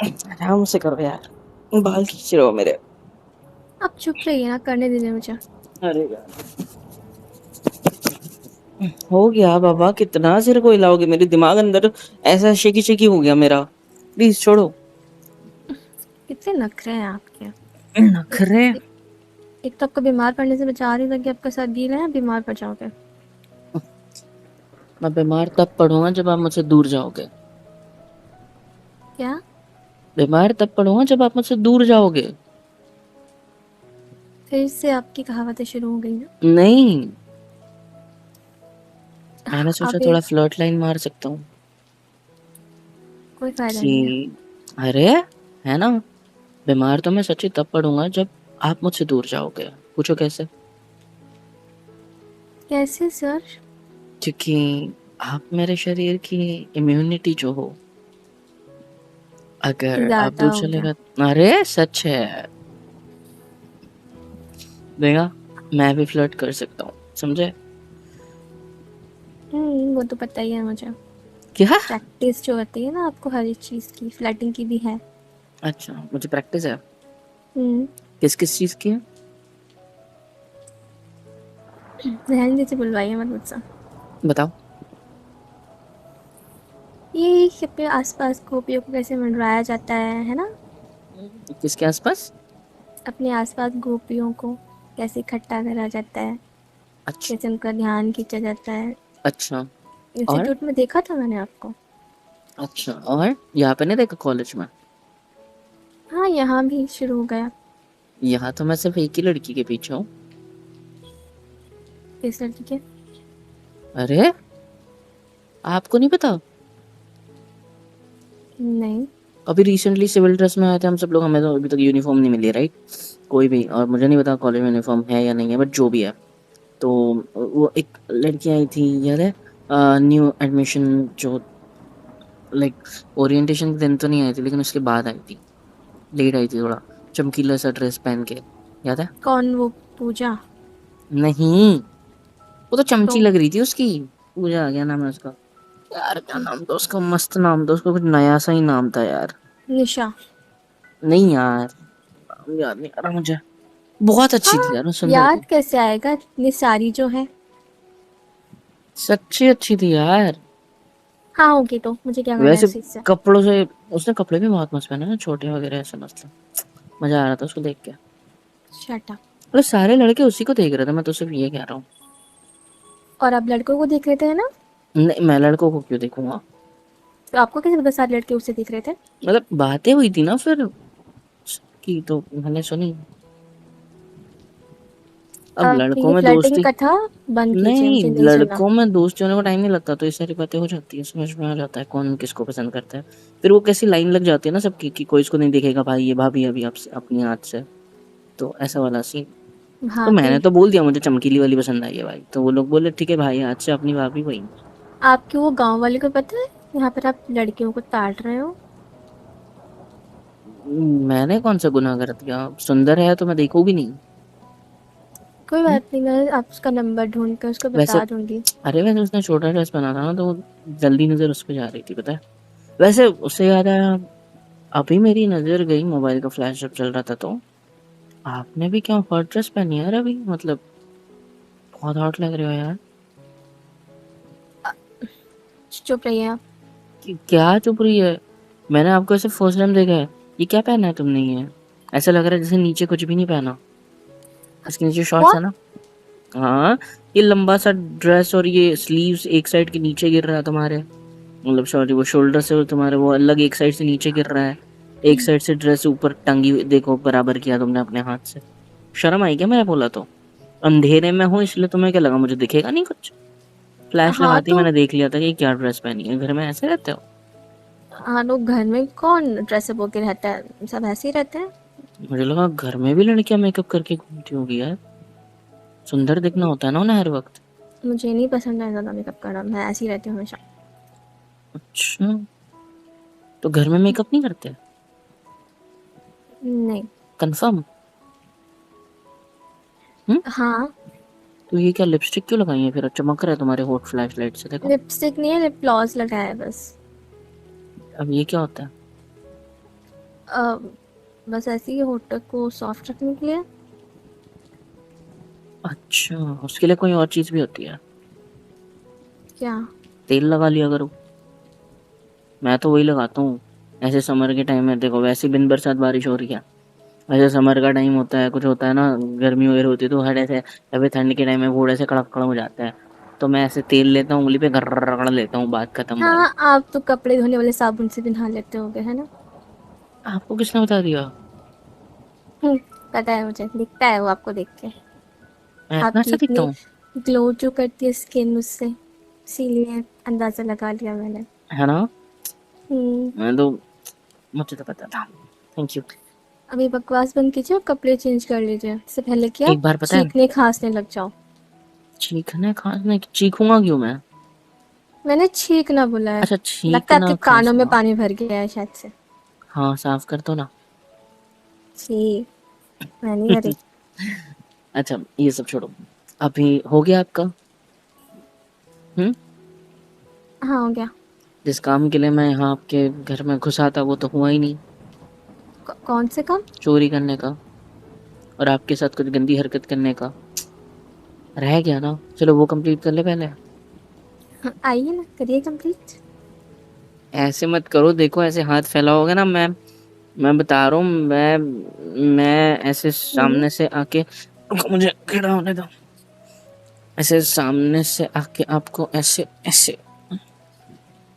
आराम से करो यार, बाल खींच रहे हो मेरे। आप चुप रहिए ना, करने दीजिए मुझे। अरे यार, हो गया बाबा, कितना सिर को हिलाओगे? मेरे दिमाग अंदर ऐसा शेकी शेकी हो गया मेरा। प्लीज छोड़ो। कितने नखरे हैं आपके। एक, नखरे? एक, एक तो आपको बीमार पड़ने से बचा रही था कि आपका साथ गीला है, बीमार पड़ जाओगे। मैं बीमार तब पड़ूंगा जब आप मुझसे दूर जाओगे। क्या? बीमार तब पड़ूंगा जब आप मुझसे दूर जाओगे। फिर से आपकी कहावतें शुरू हो गई ना। नहीं, मैंने सोचा आप ये थोड़ा फ्लर्ट लाइन मार सकता हूँ कोई फायदा नहीं है। कि अरे, है ना, बीमार तो मैं सच्ची तब पड़ूंगा जब आप मुझसे दूर जाओगे। पूछो कैसे? कैसे सर? क्योंकि आप मेरे शरीर की इम्यूनिटी जो हो, अगर आप ज्यादा दूर हो गया। चलेगा। अरे सच है। देखा, मैं भी फ्लर्ट कर सकता हूँ, समझे? वो तो पता ही है मुझे। क्या? प्रैक्टिस जो होती है ना आपको हर एक चीज़ की, फ्लर्टिंग की भी है। अच्छा, मुझे प्रैक्टिस है। हम्म। किस किस चीज की है? रहने दीजिए, बुलवाइए मत मुझसे। बताओ। ये कि अपने आसपास गोपियों को कैसे मंडराया जाता है ना। किसके आसपास? अपने आसपास गोपियों को कैसे इकट्ठा करा जाता है, अच्छा। कैसे उनका ध्यान खींचा जाता है। अच्छा। और? इंस्टीट्यूट में देखा था मैंने आपको। अच्छा, और यहाँ पे नहीं देखा कॉलेज में? हाँ, यहाँ भी शुरू हो गया। यहाँ तो मैं सिर्फ एक ही लड़की के पीछे हूँ। इस लड़की के। अरे, आपको नहीं पता? नहीं। अभी रिसेंटली सिविल ड्रेस में आए थे हम सब लोग, हमें तो अभी तक यूनिफॉर्म नहीं मिली, राइट? कोई भी, और मुझे नहीं पता कॉलेज में यूनिफॉर्म है या नहीं है, बट जो भी है। तो वो एक लड़की आई थी, याद है? न्यू एडमिशन जो, लाइक, ओरिएंटेशन के दिन तो नहीं आई थी, लेकिन उसके बाद आई थी। लेट आई थी थोड़ा। चमकीला सा ड्रेस पहन के, याद है? कौन वो? पूजा? नहीं, वो तो चमची तो लग रही थी उसकी। पूजा, क्या नाम है उसका? यार क्या नाम था उसका? मस्त नाम था उसका, कुछ नया सा ही नाम था यार। निशा? नहीं यार, नाम याद नहीं आ रहा मुझे। बहुत अच्छी थी हाँ, यार, वो सुंदर थी। याद कैसे आएगा, इतनी सारी जो है। सच्ची अच्छी थी यार। हाँ होगी, तो मुझे क्या करना है वैसे इस चीज़ से। कपड़ों से, उसने कपड़े भी बहुत मस्त पहने ना, छोटे वगैरह ऐसे मस्त थे। मजा आ रहा था उसको देख के। Shut up. मतलब सारे लड़के उसी को देख रहे थे, मैं तो सिर्फ ये कह रहा हूँ। और आप लड़कों को देख रहे थे ना? नहीं, मैं लड़कों को क्यों देखूंगा? तो आपको कैसे पता सारे लड़के उसे देख रहे थे? मतलब बातें हुई थी ना फिर की, तो मैंने सुनी। अब आप लड़कों ये में फ्लर्टिंग की दोस्ती, कथा बंद कीजिए, नहीं, मुझे नहीं सुनना। लड़कों में दोस्ती होने को टाइम नहीं लगता, तो ये सारी बातें हो जाती है, समझ में आ जाता है कौन किसको पसंद करता है। फिर वो कैसी लाइन लग जाती है ना सबकी, कि कोई इसको नहीं देखेगा भाई, ये भाभी अभी आपसे अपनी हाथ से। तो ऐसा वाला सीन। तो भाभी? मैंने तो बोल दिया मुझे चमकीली वाली पसंद आई है भाई, तो वो लोग बोले ठीक है भाई, आज से अपनी भाभी वही। आपके वो गांव वाले को पता है यहाँ पर आप लड़कियों को ताड़ रहे हो? मैंने कौन सा गुनाह कर दिया? सुंदर है तो मैं देखूं भी नहीं? कोई हम्म? बात नहीं, मैं आप उसका नंबर ढूंढ कर उसको वैसे, बता दूंगी। अरे वैसे उसने छोटा ड्रेस पहना था ना, तो वो जल्दी नजर उस पर जा रही थी, पता है? वैसे उससे याद आया, अभी मेरी नजर गई मोबाइल का फ्लैश जब चल रहा था, तो आपने भी क्या हॉट ड्रेस पहनी है यार अभी, मतलब बहुत हॉट लग रहे हो यार। चुप रहिए आप। क्या चुप रही है? मैंने आपको ऐसे फर्स्ट टाइम देखा है। ये क्या पहना है तुमने ये? ऐसा लग रहा है जैसे नीचे कुछ भी नहीं पहना। इसके नीचे शॉर्ट्स है व्हाट? ना? हाँ। ये लंबा सा ड्रेस और ये स्लीव्स एक साइड के नीचे गिर रहा है तुम्हारे, मतलब सॉरी, वो शोल्डर से वो तुम्हारे वो अलग एक साइड से नीचे गिर रहा है। एक साइड से ड्रेस ऊपर टंगी देखो, बराबर किया तुमने अपने हाथ से। शर्म आई क्या मेरा बोला तो? अंधेरे में हूँ इसलिए तुम्हें क्या लगा मुझे दिखेगा नहीं कुछ? फ्लैश हाँ लगाते ही तो। मैंने देख लिया था कि क्या ड्रेस पहनी है। घर में ऐसे रहते हो? हाँ लोग घर में कौन ड्रेसअप होके रहता है, सब ऐसे ही रहते हैं। मुझे लगा घर में भी लड़कियां मेकअप करके घूमती होगी यार। सुंदर दिखना होता है ना उन्हें हर वक्त। मुझे नहीं पसंद है ज़्यादा मेकअप करना, मैं ऐसी ही रहती हूँ हमेशा। अच्छा, तो घर में मेकअप नहीं करते? नहीं। कंफर्म? हम्म? हाँ। तो ये क्या लिपस्टिक क्यों लगाई है फिर? चमक रहा है तुम्हारे होठ फ्लैश लाइट से, देखो। लिपस्टिक नहीं है, लिप ग्लॉस लगाया है बस। अब ये क्या होता है? अ, बस ऐसे ही होठों को सॉफ्ट रखने के लिए। अच्छा, उसके लिए कोई और चीज़ भी होती है? क्या? तेल लगा लिया करो। मैं तो वही लगाता हूँ। ऐसे समर के टाइम में देखो वैसे ही बिन बरसात बारिश हो रही है। ऐसे समर का टाइम होता है, कुछ होता है ना, गर्मी वगैरह होती है तो हर ऐसे या फिर ठंड के टाइम में वो ऐसे कड़क कड़क हो जाता है। तो मैं ऐसे तेल लेता हूँ, उंगली पे गर्र रगड़ लेता हूँ, बात खत्म भाई। हाँ, आप तो कपड़े धोने वाले साबुन से भी नहा लेते होगे, है ना? आपको किसने बता दिया? हुँ, पता है मुझे, दिखता है वो आपको देख के। मैं इतना आपकी अच्छा दिखता इतनी हूँ? ग्लो जो करती है स्किन उससे, इसीलिए अंदाज़ा लगा लिया मैंने। है ना? हुँ, मैं तो, मुझे तो पता था। Thank you. अभी बकवास बंद कीजिए और कपड़े चेंज कर लीजिए। इससे पहले कि आप एक बार पता है, छींकने-खाँसने लग जाओ। चीखने खांसने चीखूंगा क्यों मैं? मैंने छींकना बोला है। अच्छा, लगता है आपके छींकना कानों में खांसना। पानी भर गया है शायद से। हाँ, साफ कर दो ना। छी, मैं नहीं भरी। अच्छा, ये सब छोड़ो। अभी हो गया आपका? हम्म। हाँ, हो गया। जिस काम के लिए मैं यहाँ आपके घर में घुसा था वो तो हुआ ही नहीं। कौन से काम? चोरी करने का और आपके साथ कुछ गंदी हरकत करने का रह गया ना। चलो वो कंप्लीट कर ले पहले। हाँ, आइए ना, करिए कंप्लीट। ऐसे मत करो, देखो ऐसे हाथ फैलाओगे ना, मैं बता रहा हूँ, मैं ऐसे हुँ, सामने से आके, रुको मुझे खड़ा होने दो। ऐसे सामने से आके आपको ऐसे ऐसे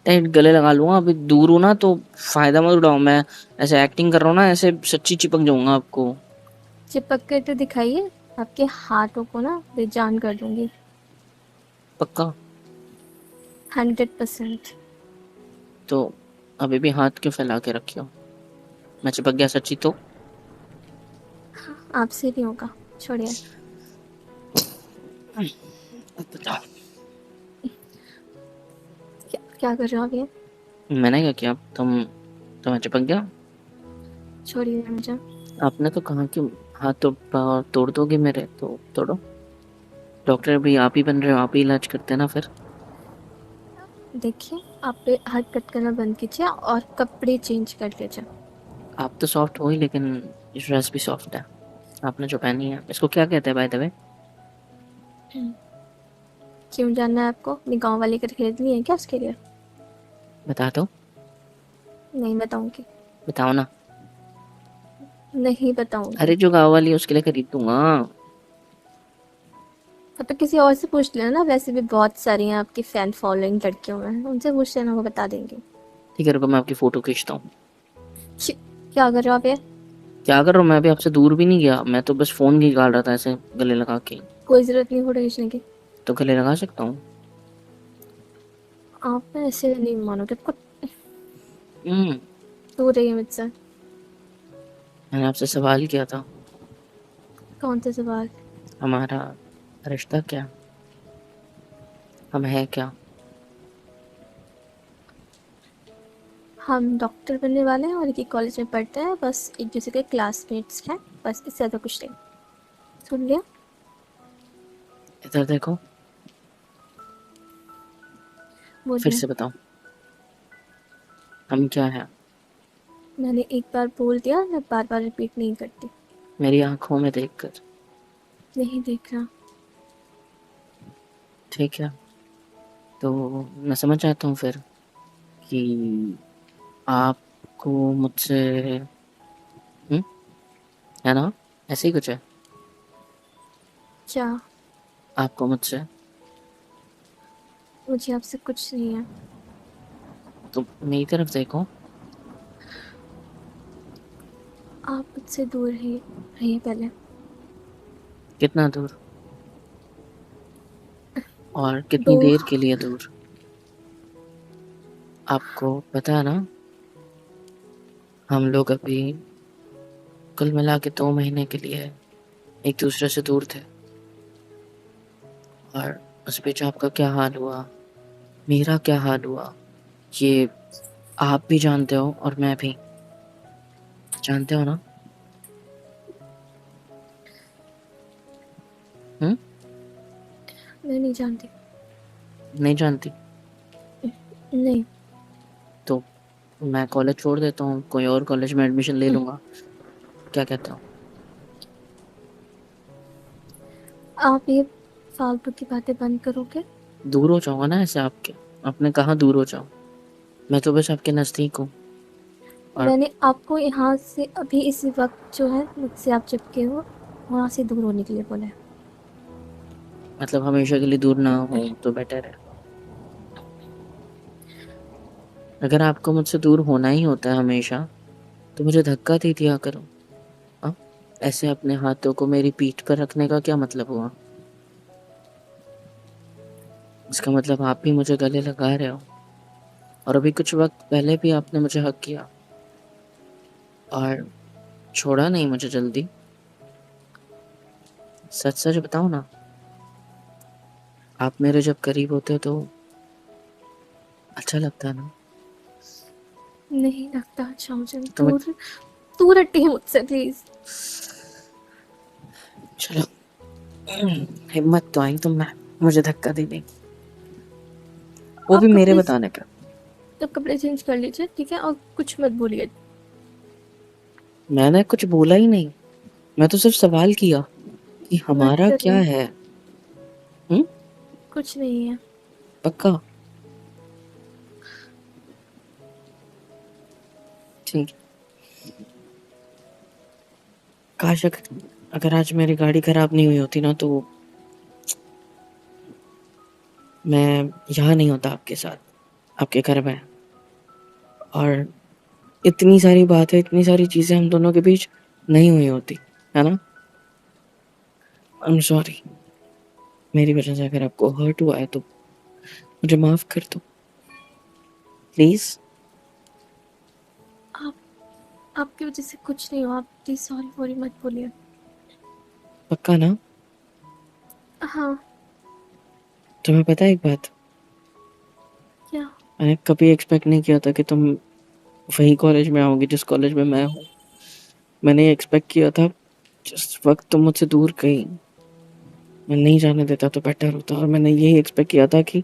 टाइट गले लगा लूंगा। अभी दूर हूँ ना तो फायदा मत उठाओ। मैं ऐसे एक्टिंग कर रहा हूँ ना, ऐसे सच्ची चिपक जाऊंगा आपको। चिपक कर तो दिखाइए। आपके हाथों को ना बेजान कर दूँगी। पक्का? 100%। तो अभी भी हाथ क्यों फैला के रखे हो? मैं चिपक गया सच्ची तो? आपसे नहीं होगा, छोड़िए। बताओ। क्या क्या कर रहे हो आप ये? मैंने क्या किया? तुम्हें चिपक गया? छोड़िए मुझे। आपने तो कहा कि हाथ तो पाँव तोड़ दोगे मेरे, तो तोड़ो। डॉक्टर भी आप ही बन रहे हो, आप ही इलाज करते हैं ना फिर। देखिए, आप पे हाथ कट करना बंद कीजिए और कपड़े चेंज कर लीजिए। आप तो सॉफ्ट हो ही, लेकिन ये ड्रेस भी सॉफ्ट है आपने जो पहनी है। इसको क्या कहते हैं बाय द वे? क्यों जानना है आपको? अपनी गाँव वाली की खरीदनी है क्या उसके लिए? बता दो। नहीं बताऊँगी। बताओ ना। नहीं बताऊँगी। अरे जो गाँव वाली है उसके लिए खरीद दूंगा। तो किसी और से पूछ लेना ना, वैसे भी बहुत सारी हैं आपकी फ़ैन फॉलोइंग लड़कियों में, उनसे पूछ लेना, वो बता देंगी। ठीक है, रुको मैं आपकी फोटो खींचता हूँ। छी! क्या कर रहे हो आप ये? क्या कर रहा हूँ मैं? अभी आपसे दूर भी नहीं गया, मैं तो बस फोन निकाल रहा था ऐसे गले लगा के। कोई ज़रूरत नहीं फ़ोटो खींचने की। तो गले लगा सकता हूँ। आप ना ऐसे नहीं मानोगे, आपको हम्म। दूर रहिए मुझसे। मैंने आपसे सवाल किया था। कौन से सवाल? हमारा रिश्ता क्या? हम है क्या? हम डॉक्टर बनने वाले हैं और एक ही कॉलेज में पढ़ते हैं, बस एक दूसरे के क्लासमेट्स हैं, बस इससे ज़्यादा कुछ नहीं। सुन लिया? इधर देखो। फिर बोलिए। से बताओ, हम क्या है? मैंने एक बार बोल दिया, मैं बार बार रिपीट नहीं करती। मेरी आंखों में देखकर। नहीं देख रहा। ठीक है, तो मैं समझ जाता हूँ फिर कि आपको मुझसे, हम्म, है ना? ऐसे ही कुछ है। क्या? आपको मुझसे, मुझे आपसे कुछ नहीं है। तो मेरी तरफ देखो। आप मुझसे दूर रहिए, रहिए पहले। कितना दूर? और कितनी दो। देर के लिए दूर? आपको पता है ना, हम लोग अभी कुल मिला के 2 महीने के लिए एक दूसरे से दूर थे। और उस बीच आपका क्या हाल हुआ, मेरा क्या हाल हुआ, ये आप भी जानते हो और मैं भी जानते हो ना। हम्म। मैं नहीं जानती। नहीं जानती? नहीं। तो मैं कॉलेज छोड़ देता हूँ, कोई और कॉलेज में एडमिशन ले लूँगा। क्या कहते हो? आप ये फालतू की बातें बंद करोगे? दूर हो जाऊँगा ना ऐसे आपके। आपने कहा दूर हो जाऊँ? मैं तो बस आपके नज़दीक हूँ। और मैंने आपको यहाँ से अभी इसी वक्त जो है मुझसे आप चिपके हो वहाँ से दूर होने के लिए बोला है। मतलब हमेशा के लिए दूर ना हो तो बेटर है। अगर आपको मुझसे दूर होना ही होता है हमेशा, तो मुझे धक्का दे दिया करो। हाँ? ऐसे अपने हाथों को मेरी पीठ पर रखने का क्या मतलब हुआ? इसका मतलब आप भी मुझे गले लगा रहे हो। और अभी कुछ वक्त पहले भी आपने मुझे हक किया और छोड़ा नहीं मुझे जल्दी। सच सच बताओ ना, आप मेरे जब करीब होते हो तो अच्छा लगता है ना? नहीं लगता अच्छा मुझे। तो मैं दूर दूर हटिए मुझसे प्लीज। चलो, हिम्मत तो आई तुम में मुझे धक्का दे देंगी, वो भी आप मेरे कपड़े बताने पे। तो कपड़े चेंज कर लीजिए, ठीक है, और कुछ मत बोलिए। मैंने कुछ बोला ही नहीं, मैं तो सिर्फ सवाल किया कि मत हमारा क्या करिए। है। हम्म? कुछ नहीं है। पक्का? ठीक है। काश अगर आज मेरी गाड़ी खराब नहीं हुई होती ना, तो मैं यहाँ नहीं होता आपके साथ, आपके घर में। और इतनी सारी बातें, इतनी सारी चीजें हम दोनों के बीच नहीं हुई होती, है ना? I am sorry. मेरी वजह से अगर आपको हर्ट हुआ है तो मुझे माफ कर दो प्लीज। आप आपकी वजह से कुछ नहीं हो। आप प्लीज सॉरी वॉरी मत बोलिए। पक्का ना? हाँ। तुम्हें पता है एक बात, क्या? मैंने कभी एक्सपेक्ट नहीं किया था कि तुम वही कॉलेज में आओगी जिस कॉलेज में मैं हूँ। मैंने एक्सपेक्ट किया था जिस वक्त तुम मुझसे दूर गई, मैं नहीं जाने देता तो बेटर होता। और मैंने यही एक्सपेक्ट किया था कि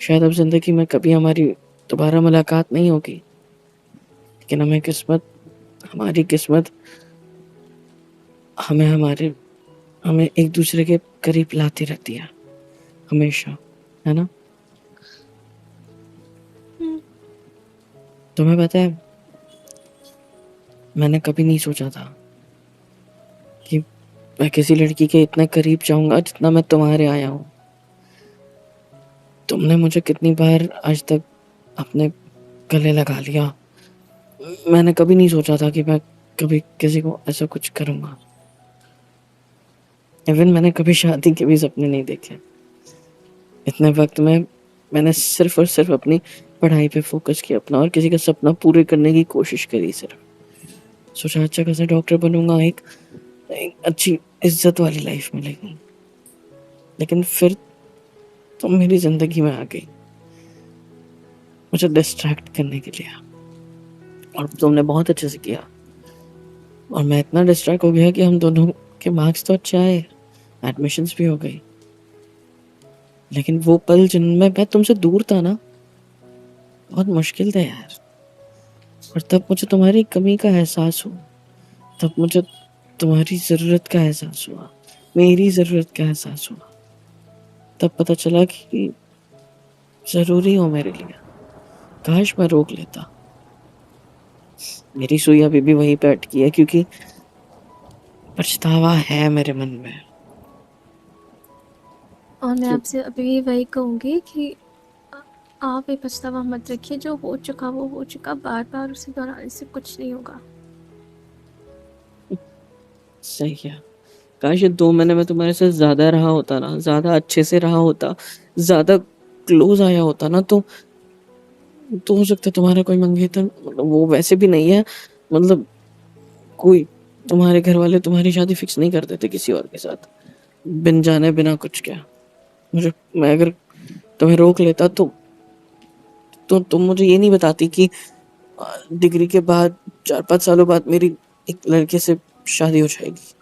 शायद अब जिंदगी में कभी हमारी दोबारा मुलाकात नहीं होगी। लेकिन हमारी किस्मत हमें हमें एक दूसरे के करीब लाती रहती है हमेशा, है ना? हम्म। तुम्हें पता है, मैंने कभी नहीं सोचा था कि मैं किसी लड़की के इतने करीब जाऊंगा जितना मैं तुम्हारे आया हूँ। तुमने मुझे कितनी बार आज तक अपने गले लगा लिया। मैंने कभी नहीं सोचा था कि मैं कभी किसी को ऐसा कुछ करूंगा। इवन मैंने कभी शादी के भी सपने नहीं देखे। इतने वक्त में मैंने सिर्फ और सिर्फ अपनी पढ़ाई पे फोकस किया अपना, और किसी का सपना पूरे करने की कोशिश करी। सिर्फ सोचा अच्छा कैसे डॉक्टर बनूंगा, एक अच्छी इज्जत वाली लाइफ मिलेगी। लेकिन फिर तुम मेरी जिंदगी में आ गई मुझे डिस्ट्रैक्ट करने के लिए, और तुमने बहुत अच्छे से किया। और मैं इतना डिस्ट्रैक्ट हो गया कि हम दोनों के मार्क्स तो अच्छे आए, एडमिशन्स भी हो गई, लेकिन वो पल जिनमें मैं तुमसे दूर था ना, बहुत मुश्किल थे यार। और तब मुझे तुम्हारी कमी का एहसास हुआ, तब मुझे तुम्हारी ज़रूरत का एहसास हुआ, मेरी ज़रूरत का एहसास हुआ। तब पता चला कि ज़रूरी हो मेरे लिए। काश मैं रोक लेता। मेरी सुई अभी भी वहीं पे अटकी है, क्योंकि पछतावा है मेरे मन में। और मैं कि आपसे अभी भी वही कहूँगी कि आप ये पछतावा मत रखिए। जो हो चुका वो हो चुका। बार बार उसे दोहराने से कुछ नहीं होगा। सही है। काश ये 2 महीने में तुम्हारे साथ ज़्यादा रहा होता ना, ज़्यादा अच्छे से रहा होता, ज़्यादा क्लोज आया होता ना, तो हो सकता है तुम्हारा कोई मंगेतर, मतलब वो वैसे भी नहीं है, मतलब कोई, तुम्हारे घर वाले तुम्हारी शादी फिक्स नहीं कर देते किसी और के साथ बिन जाने बिना कुछ क्या। मैं अगर तुम्हें रोक लेता तो तुम मुझे ये नहीं बताती कि डिग्री के बाद 4-5 सालों बाद मेरी एक लड़के से शादी हो जाएगी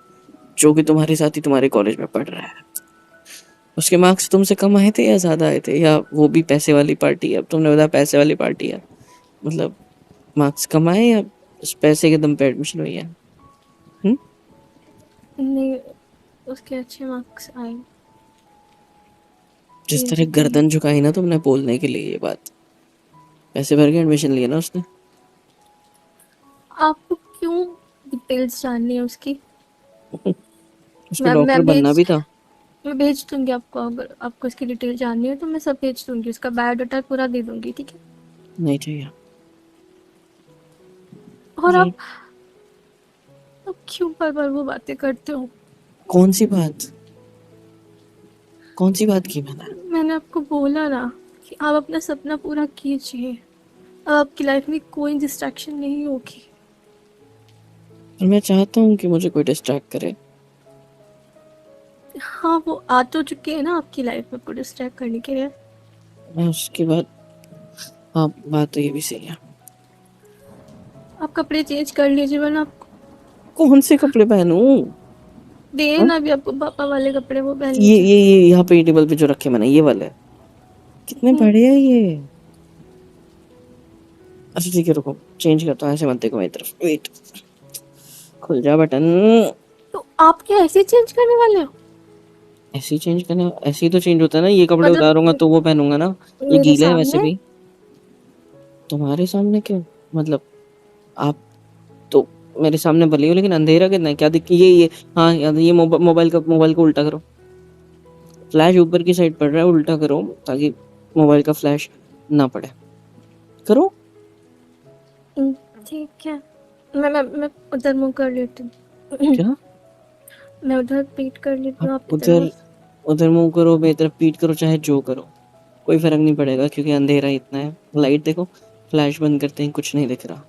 जो कि तुम्हारे साथ ही तुम्हारे कॉलेज में पढ़ रहा है। उसके मार्क्स तुमसे कम आए थे या ज्यादा आए थे, या वो भी पैसे वाली पार्टी है? अब तुमने बताया पैसे वाली पार्टी है, मतलब मार्क्स कमाए या उस पैसे के दम पे एडमिशन हुई है? नहीं, उसके अच्छे मार्क्स आए। जिस तरह सीजीपीए। गर्दन झुकाई ना तुमने बोलने के लिए ये बात, पैसे भर के एडमिशन लिया ना उसने। आपको क्यों डिटेल्स जाननी है उसकी? उसको डॉक्टर बनना भी था। मैं भेज दूंगी आपको, अगर आपको इसकी डिटेल जाननी है तो मैं सब भेज दूंगी, उसका बायोडाटा पूरा दे दूंगी, ठीक है? नहीं चाहिए। और ये आप क्यों बार बार वो बातें करते हो? कौन सी बात, कौन सी बात की मैंने? मैंने आपको बोला ना कि आप अपना सपना पूरा कीजिए, अब आपकी लाइफ में कोई डिस्ट्रैक्शन नहीं होगी। और मैं चाहता हूँ कि मुझे कोई डिस्ट्रैक्ट करे। हाँ, वो आ तो चुके हैं ना आपकी लाइफ में, आपको डिस्ट्रैक्ट करने के लिए। मैं उसके बाद, हाँ बात तो ये भी सही है। आप कपड़े चेंज कर लीजिए, वरना आप कौन से कपड़े पहनूं? दे हाँ? ना अभी आपको पापा वाले कपड़े, वो पहन ये लीजिए। ये ये यहाँ पे टेबल पे जो रखे मैंने ये वाले, कितने बड़े हैं ये। अच्छा ठीक है रुको, चेंज करता हूँ, ऐसे मत देखो मेरी तरफ, वेट, खुल जा बटन। तो आप क्या ऐसे चेंज करने वाले हो? ऐसे ही चेंज करना, ऐसे ही तो चेंज होता है ना, ये कपड़े उतारूंगा मतलब तो वो पहनूंगा ना। ये मेरे गीले है वैसे सामने? भी। तुम्हारे सामने क्यों, मतलब आप तो मेरे सामने भले हो, लेकिन अंधेरा कितना है, क्या दिख ये हाँ याद, ये मोबाइल को उल्टा करो, फ्लैश ऊपर की साइड पड़ रहा है, उल्टा करो ताकि मोबाइल का फ्लैश ना पड़े, करो। ठीक है, मैं उधर मुंह कर लेती हूँ। क्या? मैं उधर पीट कर लेती आप हूँ आपकी उधर, तरफ। उधर मुंह करो, मेरी तरफ पीट करो, चाहे जो करो, कोई फर्क नहीं पड़ेगा, क्योंकि अंधेरा इतना है। लाइट देखो, फ्लैश बंद करते ही कुछ नहीं दिख रहा।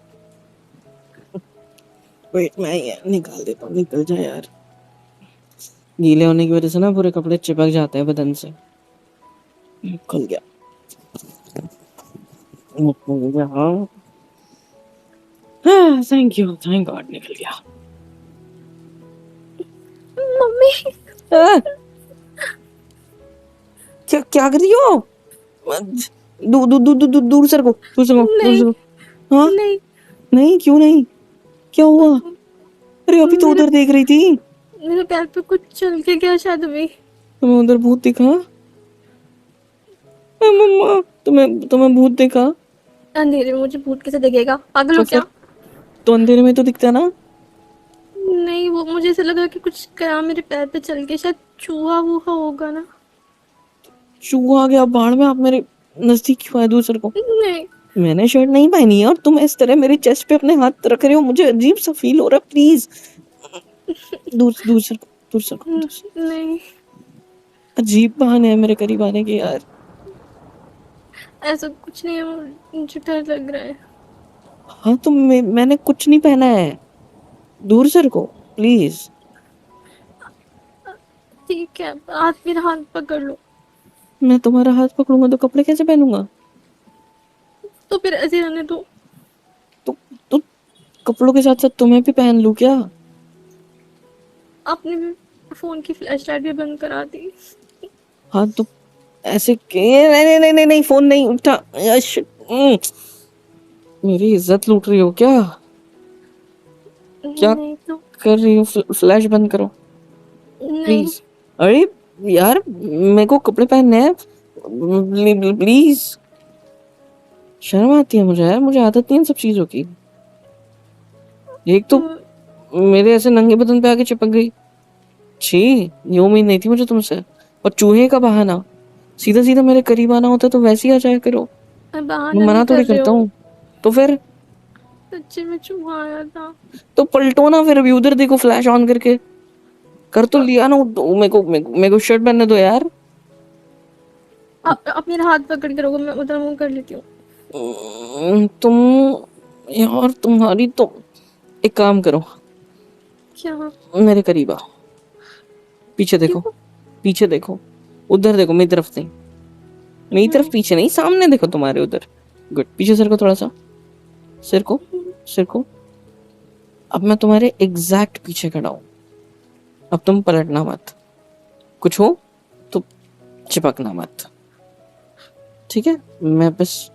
वेट मैं ये निकाल देता हूँ, निकल जाए यार। गीले होने की वजह से ना पूरे कपड़े चिपक जाते हैं बदन से। खुल गया, निकल गया। हाँ थैंक यू, थैंक गॉड निकल गया। मम्मी। हाँ, क्या क्या कर रही हो? दूर दूर दूर दूर दूर सर को, दूर सर को, दूर नहीं, सर को। हाँ नहीं। नहीं, क्यों नहीं, क्या हुआ? अरे अभी तो मेरे उधर देख रही थी। मेरे पैर पे कुछ चल के गया शायद अभी। तुम्हें उधर भूत दिखा? मम्मा, तुम्हें तुम्हें भूत दिखा? अंधेरे में मुझे भूत कैसे दिखेगा, पागल तो हो क्या? फिर, तो अंधेरे में तो दिखता ना। नहीं, वो मुझे ऐसा लगा कि कुछ गया मेरे पैर पे चल के, शायद चूहा वूहा होगा ना। चूहा आ गया बाढ़ में, आप मेरे नजदीक क्यों आए? दूर सर को। नहीं। मैंने शर्ट नहीं पहनी है और तुम इस तरह मेरे चेस्ट पे अपने हाथ रख रहे हो, मुझे अजीब सा फील हो रहा है, प्लीज। दूर दूर सर को, दूर सर को, दूर सर। नहीं, अजीब बहाने है मेरे करीब आने के यार। ऐसा कुछ नहीं है, मुझे डर लग रहा है। हाँ तो मैंने कुछ नहीं पहना है, दूर सर को प्लीज। ठीक है, आप मेरा हाथ पकड़ लो। मैं तुम्हारा हाथ पकड़ूंगा तो कपड़े कैसे पहनूंगा? तो फिर ऐसे रहने दो। तो कपड़ों के साथ साथ तुम्हें भी पहन लूं क्या? आपने भी फोन की फ्लैश लाइट भी बंद करा दी। हाँ तो ऐसे नहीं नहीं नहीं नहीं नहीं, फोन नहीं उठा। मेरी इज्जत लूट रही हो क्या? क्या नहीं तो। कर रही हो? फ्लैश बंद करो नहीं। प्लीज। अरे यार मेरे को कपड़े पहनने हैं, प्लीज। शर्म आती है मुझे यार, मुझे आदत नहीं इन सब चीजों की। एक तो मेरे ऐसे नंगे बदन पे आके चिपक गई, छी, ये उम्मीद नहीं थी मुझे तुमसे। और चूहे का बहाना, सीधा सीधा मेरे करीब आना होता तो वैसे ही आ जाया करो। मैं मैं बहाना मना नहीं थोड़ी कर रही करता हूँ, हूँ। तो फिर सच्ची में चूहा आया था। तो पलटो ना, फिर अभी उधर देखो फ्लैश ऑन करके। कर तो लिया ना, मेरे को शर्ट पहनने दो यार। आप मेरा हाथ पकड़ के रखो, मैं उधर मुंह कर लेती हूँ। तुम यार, तुम्हारी तो, एक काम करो, क्या? मेरे करीब आओ, पीछे देखो, क्यों? पीछे देखो, उधर देखो, मेरी तरफ नहीं, मेरी तरफ, नहीं। पीछे नहीं, सामने देखो, तुम्हारे उधर। गुड, पीछे सर को थोड़ा सा, सिर को, सिर को। अब मैं तुम्हारे एग्जैक्ट पीछे खड़ा हूं, अब तुम पलटना मत, कुछ हो तो चिपकना मत, ठीक है? मैं बस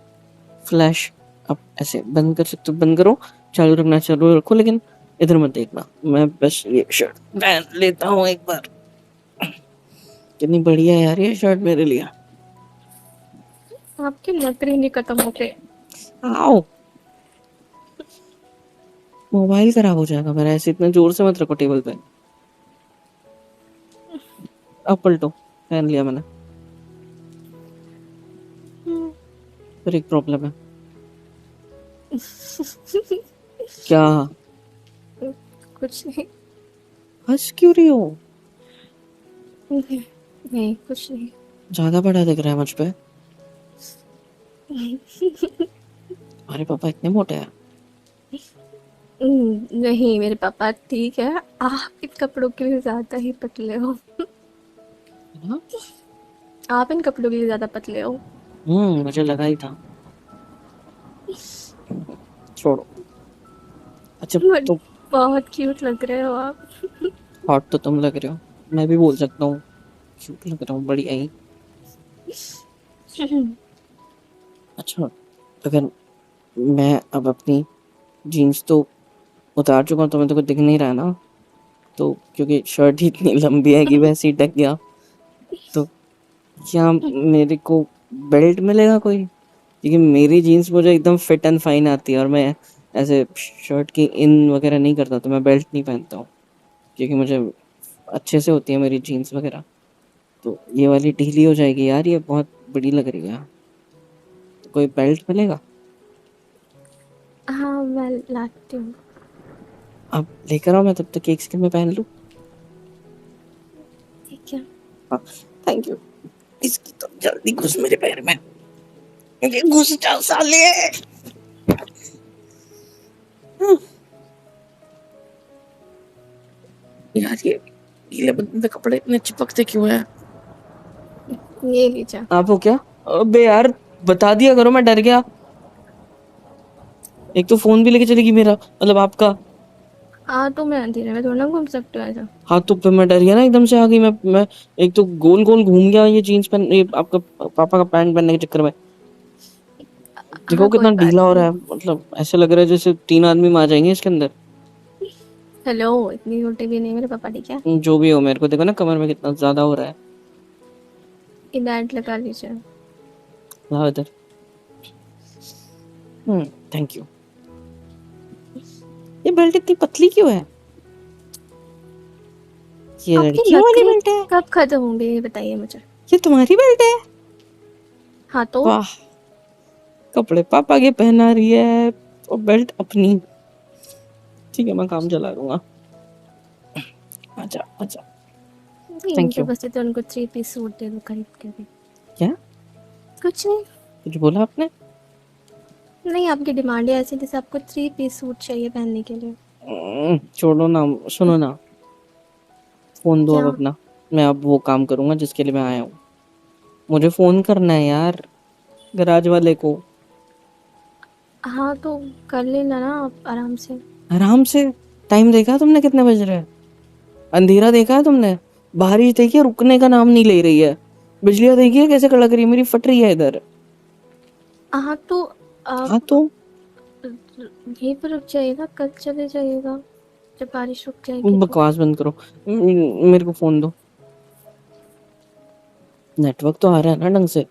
फ्लैश आप ऐसे बंद कर सकते हो, बंद करो, चालू रखना चालू रखो, लेकिन इधर मत देखना। मैं बस ये शर्ट पहन लेता हूँ एक बार। कितनी बढ़िया है यार ये शर्ट मेरे लिए। आपके नखरे नहीं खत्म होते। आओ, मोबाइल खराब हो जाएगा मेरा, ऐसे इतने जोर से मत रखो टेबल पे। अब पलटो, पहन लिया मैंने। पर एक प्रॉब्लम है। क्या? कुछ नहीं। हंस क्यों रही हो? नहीं कुछ नहीं। ज्यादा बड़ा दिख रहा है मुझ पे। हमारे पापा इतने मोटे हैं? नहीं मेरे पापा ठीक है, आप इन कपड़ों के लिए ज्यादा ही पतले हो। है ना? आप इन कपड़ों के लिए ज्यादा पतले हो। मुझे लगा ही था। छोड़ो। अच्छा, बट तो बहुत क्यूट लग रहे हो आप। हॉट तो तुम लग रहे हो, मैं भी बोल सकता हूँ क्यूट लग रहा हूँ, बढ़िया ही। अच्छा, अगर मैं अब अपनी जीन्स तो उतार चुका हूँ, तो मैं तो कुछ दिख नहीं रहा ना, तो क्योंकि शर्ट ही इतनी लंबी है कि वैसे ही ढक गया, तो क्या मेरे को बेल्ट मिलेगा कोई? क्योंकि मेरी जीन्स मुझे एकदम फिट एंड फाइन आती है, और मैं ऐसे शर्ट की इन वगैरह नहीं करता, तो मैं बेल्ट नहीं पहनता हूँ, क्योंकि मुझे अच्छे से होती है मेरी जीन्स वगैरह। तो ये वाली ढीली हो जाएगी यार, ये बहुत बड़ी लग रही है। तो कोई बेल्ट मिलेगा? हाँ मैं लाती हूँ। आप लेकर आओ, मैं तब तक केक स्किन में पहन लूँ। ठीक है। हाँ, थैंक यू। इसकी तो जल्दी घुस मेरे पैर में, ये घुस जाओ साले। यार ये गीले बदन पे कपड़े इतने चिपकते क्यों हैं? ये लीजिए। आप हो क्या? अबे यार, बता दिया करो, मैं डर गया। एक तो फोन भी लेके चलेगी मेरा, मतलब आपका। हाँ तो मैं अंधेरे में थोड़ा ना घूम सकते हो ऐसा। हाँ तो फिर मैं डर गया ना, एकदम से आ गई मैं एक तो गोल गोल घूम गया ये जीन्स पहन, ये आपका पापा का पैंट पहनने के चक्कर में। देखो हाँ कितना कोई ढीला बात हो रहा नहीं। है, मतलब ऐसे लग रहा है जैसे 3 आदमी मार जाएंगे इसके अंदर। हेलो, इतनी छोटी भी नहीं मेरे पापा, ठीक है। जो भी हो, मेरे को देखो ना कमर में कितना ज्यादा हो रहा है। ये बैंड लगा लीजिए। लाओ इधर। Thank you. ये बेल्ट इतनी पतली क्यों है? ये आपके लड़कियों वाली नखरे बेल्ट है? कब खत्म होंगे ये बताइए मुझे। ये तुम्हारी बेल्ट है? हाँ तो। वाह, कपड़े पापा के पहना रही है और बेल्ट अपनी। ठीक है, मैं काम चला लूंगा। अच्छा अच्छा, नहीं थैंक मुझे यू। बस ये तो उनको 3 पीस सूट दे दो खरीद के भी। क्या? कुछ नहीं। कुछ बोला आपने? नहीं आपकी डिमांड है ऐसी जैसे आपको 3 पीस सूट चाहिए पहनने के लिए। छोड़ो ना, सुनो ना, फोन दो अब क्या? अपना। मैं अब वो काम करूंगा जिसके लिए मैं आया हूँ। मुझे फोन करना है यार, गराज वाले को। हाँ तो कर लेना ना आप आराम से। आराम से? टाइम देखा तुमने कितने बज रहे हैं? अंधेरा देखा है तुमने? बारिश देखी है, रुकने का नाम नहीं ले रही है। बिजलियां देखी है कैसे कड़क रही है, मेरी फट रही है इधर। हाँ तो हाँ आप तो यहीं पर रुक जाइएगा, कल चले जाइएगा जब बारिश रुक जाएगी तो। बकवास बंद करो। मेरे को फोन दो। नेटवर्क तो आ रहा है ना ढंग से?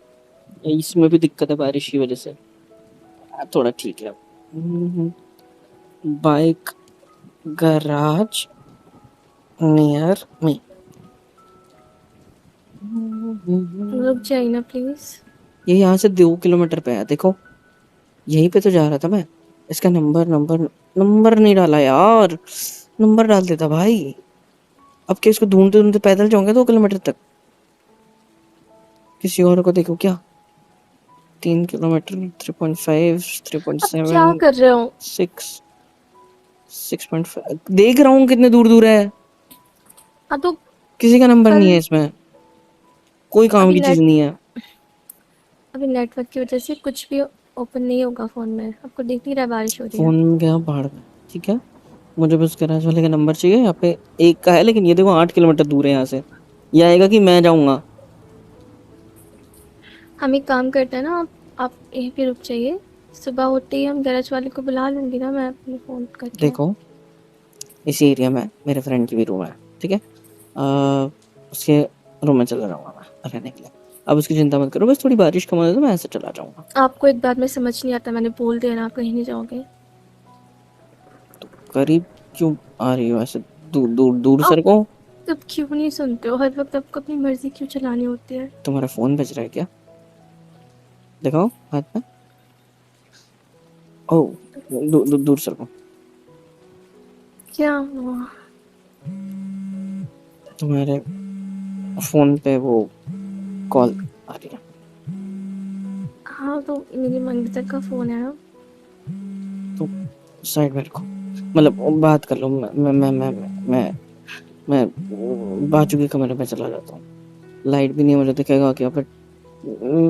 इसमें भी दिक्कत है बारिश की वजह से। थोड़ा ठीक है। Bike garage near me. रुक जाइए ना प्लीज। ये यहाँ से 2 किलोमीटर पे है, देखो यहीं पे तो जा रहा था मैं। इसका नंबर नंबर नंबर नहीं डाला यार, नंबर डाल देता भाई। अब क्या इसको ढूंढते ढूंढते पैदल जाऊंगे 2 किलोमीटर तक? किसी और को देखो क्या? 3 किलोमीटर, 3.5, थ्री पॉइंट अब क्या सेवन कर रहे हो? सिक्स 6.5 देख रहा हूँ कितने दूर दूर है। हाँ तो किसी का नंबर नहीं है कल। इसमें, कोई काम अभी की चीज नेट नहीं है। अभी नेटवर्क की वजह से कुछ भी ओपन नहीं होगा फ़ोन में, आपको दिख नहीं रहा बारिश हो रही है। फोन गया बाहर में, ठीक है। मुझे बस गैराज वाले का नंबर चाहिए, यहाँ पे एक का है, लेकिन ये देखो 8 किलोमीटर दूर है यहाँ से। ये आएगा कि मैं जाऊंगा? हम एक काम करते हैं ना, आप यहीं पे रुक जाइए, सुबह होते ही हम गैरेज वाले को बुला लूँगी ना मैं अपने फ़ोन करके। देखो, इसी एरिया में मेरे फ्रेंड की भी रूम है, ठीक है? उसके रूम में चला जाऊँगा मैं रहने के लिए। अब उसकी चिंता मत करो, बस थोड़ी बारिश कम हो जाए तो मैं ऐसे चला जाऊँगा। आपको एक बात में समझ नहीं आता, मैंने बोल दिया ना आप कहीं नहीं जाओगे। करीब क्यों आ रही हो ऐसे? दूर आप सरको। तब क्यों नहीं सुनते हो? हर वक़्त आपको अपनी मर्ज़ी क्यों चलानी होती है? तुम्हारा फ़ोन बज रहा है क्या? दिखाओ हाथ में। ओह! दूर सरको। क्या हुआ? तुम्हारे फ़ोन पे वो कॉल आ रही है। हाँ, तो मेरी मंगता का फ़ोन है ना। तो साइड में रखो, मतलब बात कर लो। मैं बाजू के कमरे में चला जाता हूँ। लाइट भी नहीं मुझे दिखेगा क्या, बट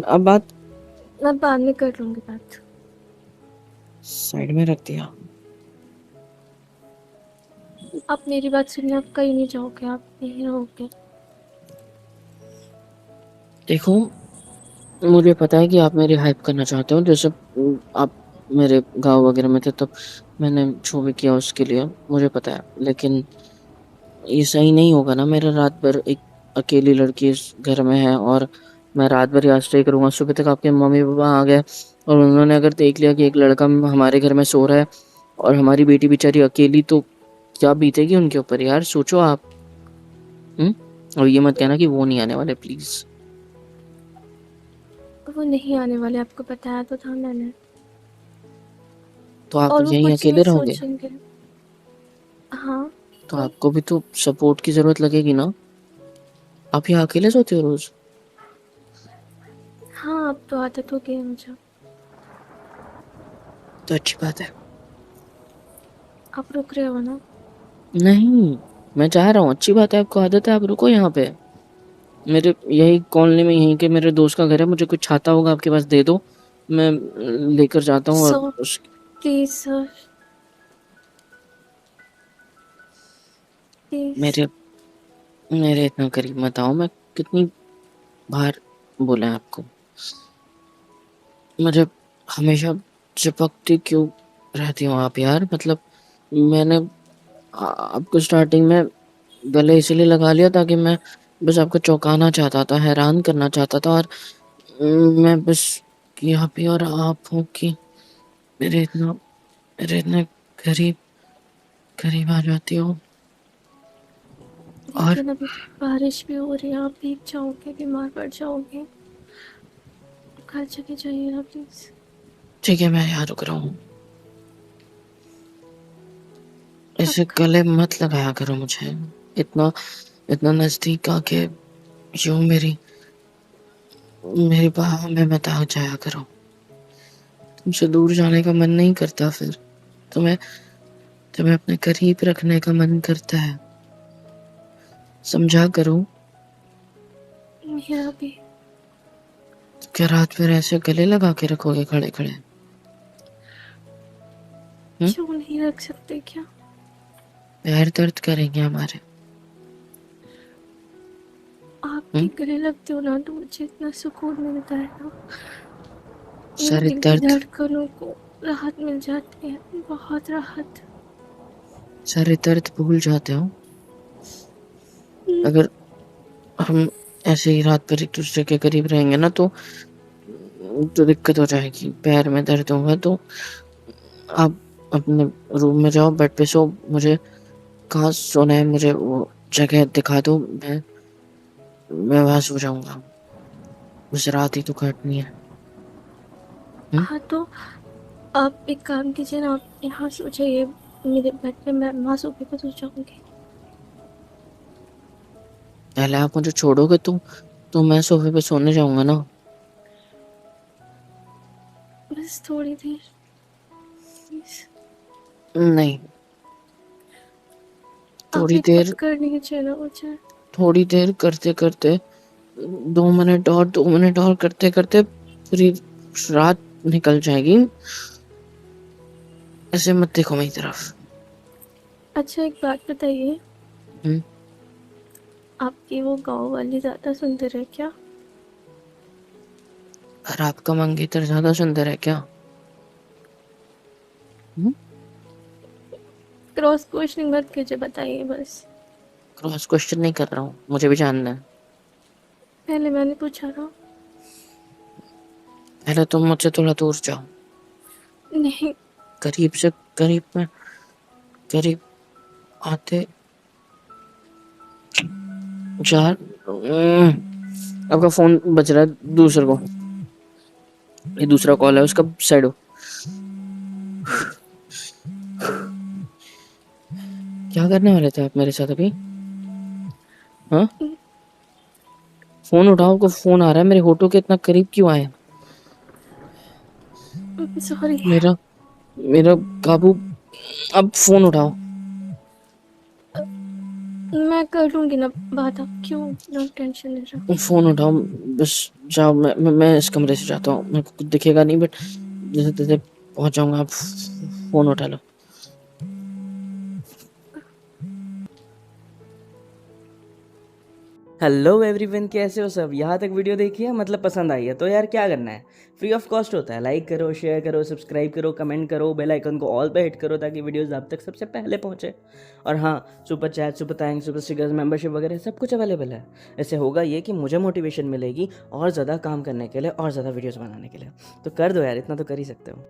अब बात मैं बाद में कर लूँगी बात। साइड में रख दिया। आप मेरी बात सुनिए, आप कहीं नहीं जाओगे, आप यहीं रहोगे। देखो, मुझे पता है कि आप मेरी हेल्प करना चाहते हो। जैसे आप मेरे गाँव वगैरह में थे तब मैंने जो भी किया उसके लिए मुझे पता है, लेकिन ये सही नहीं होगा ना। मेरा रात भर एक अकेली लड़की इस घर में है और मैं रात भर यहाँ स्टे करूँगा। सुबह तक आपके मम्मी-पापा आ गए और उन्होंने अगर देख लिया कि एक लड़का हमारे घर में सो रहा है और हमारी बेटी बेचारी अकेली, तो क्या बीतेगी उनके ऊपर यार, सोचो आप। और ये मत कहना कि वो नहीं आने वाले, प्लीज़। वो नहीं आने वाले, आपको बताया तो था मैंने। तो आप और वो यहीं कुछ नहीं अकेले रहोगे? सोचेंगे। हाँ, तो तो आपको भी तो सपोर्ट की ज़रूरत लगेगी ना? आप यहाँ अकेले सोते हो रोज़? हाँ, अब तो आदत हो गई है मुझे। तो अच्छी बात है। आप रुक रहे हो ना? नहीं, मैं जा रहा हूँ, अच्छी बात है, आपको आदत है, आप रुको यहाँ पे। मेरे यही कॉलोनी में यहीं के मेरे दोस्त का घर है, मुझे कुछ छाता होगा आपके पास दे दो, मैं लेकर जाता हूँ। और सर, प्लीज़ सर, प्लीज़। मेरे मेरे इतना करीब मत आओ। मैं कितनी बार बोला है आपको? मुझे हमेशा चिपकती क्यों रहती हो आप यार? मतलब मैंने आपको स्टार्टिंग में गले इसलिए लगा लिया ताकि मैं बस आपको चौंकाना चाहता था, हैरान करना चाहता था, और मैं बस यहाँ पे और आप हो कि मेरे इतने करीब करीब आ जाती हो। और लेकिन अभी बारिश भी हो रही है, आप भीग जाओगे, बीमार पड़ जाओगे। घर चले जाइए ना प्लीज़। ठीक है, मैं यहाँ रुक रहा हूँ। ऐसे आप गले मत लगाया करो मुझे, इतना इतना नजदीक आके यूं मेरी मेरी बाहों में मत आ जाया करो। तुमसे दूर जाने का मन नहीं करता फिर? तुम्हें तुम्हें अपने करीब रखने का मन करता है, समझा करो। मेरा भी। तो क्या रात भर ऐसे गले लगा के रखोगे खड़े खड़े? क्यों नहीं रख सकते क्या? पैर दर्द करेंगे हमारे। आपके गले लगते हो ना तो मुझे इतना सुकून मिलता है ना। मेरे सारे दिल की दर्द धड़कनों को राहत मिल जाती है, बहुत राहत। सारे दर्द भूल जाते हो अगर हम ऐसे ही रात भर एक दूसरे के करीब रहेंगे ना, तो दिक्कत हो जाएगी। पैर में दर्द होगा तो आप अपने रूम में जाओ, बेड पे सो। मुझे कहाँ सोना है, मुझे वो जगह दिखा दो, मैं वहां सो जाऊंगा। बस रात ही तो काटनी है। हाँ, तो आप एक काम कीजिए ना, आप यहाँ सो जाइए मेरे बेड पे, मैं वहाँ सोफे पे सो जाऊँगी। पहले आप मुझे छोड़ोगे तो मैं सोफे पे सोने जाऊंगा ना। बस थोड़ी देर प्लीज़। नहीं, आप थोड़ी एक बात देर कर लीजिए ना मुझे। थोड़ी देर करते करते 2 मिनट और करते करते पूरी रात निकल जाएगी। ऐसे मत देखो मेरी तरफ। अच्छा, एक बात बताइए, हम्म आपकी वो गाँव वाली ज़्यादा सुंदर है क्या? और आपका मंगेतर ज्यादा सुंदर है क्या? हम्म? क्रॉस क्वेश्चनिंग मत कीजिए, बताइए बस। क्रॉस क्वेश्चन नहीं कर रहा हूँ, मुझे भी जानना है। पहले मैंने पूछा था। पहले तुम मुझसे थोड़ा दूर जाओ, नहीं। करीब से करीब में, करीब आते जा। आपका फोन बज रहा है दूसरे को, ये दूसरा कॉल है, उसका साइड हो। क्या करने वाले थे आप मेरे साथ अभी? हाँ, फोन उठाओ, को फोन आ रहा है, मेरे होठों के इतना करीब क्यों आए? सॉरी। मेरा मेरा काबू, अब फोन उठाओ। मैं कर लूँगी ना बात, आप क्यों इतना टेंशन ले रहे हो? फोन उठाओ, बस जाओ। मैं इस कमरे से जाता हूँ, मेरे को कुछ दिखेगा नहीं, बट जैसे तैसे पहुंच जाऊंगा। आप फोन उठा लो। हेलो एवरीवन, कैसे हो सब? यहाँ तक वीडियो देखी है, मतलब पसंद आई है तो यार क्या करना है, फ्री ऑफ कॉस्ट होता है। लाइक करो, शेयर करो, सब्सक्राइब करो, कमेंट करो, बेल आइकन को ऑल पे हिट करो ताकि वीडियोस आप तक सबसे पहले पहुंचे। और हाँ, super chat, super thanks, super stickers, membership वगैरह सब कुछ अवेलेबल है। इससे होगा ये कि मुझे मोटिवेशन मिलेगी और ज़्यादा काम करने के लिए और ज़्यादा वीडियोज़ बनाने के लिए। तो कर दो यार, इतना तो कर ही सकते हो।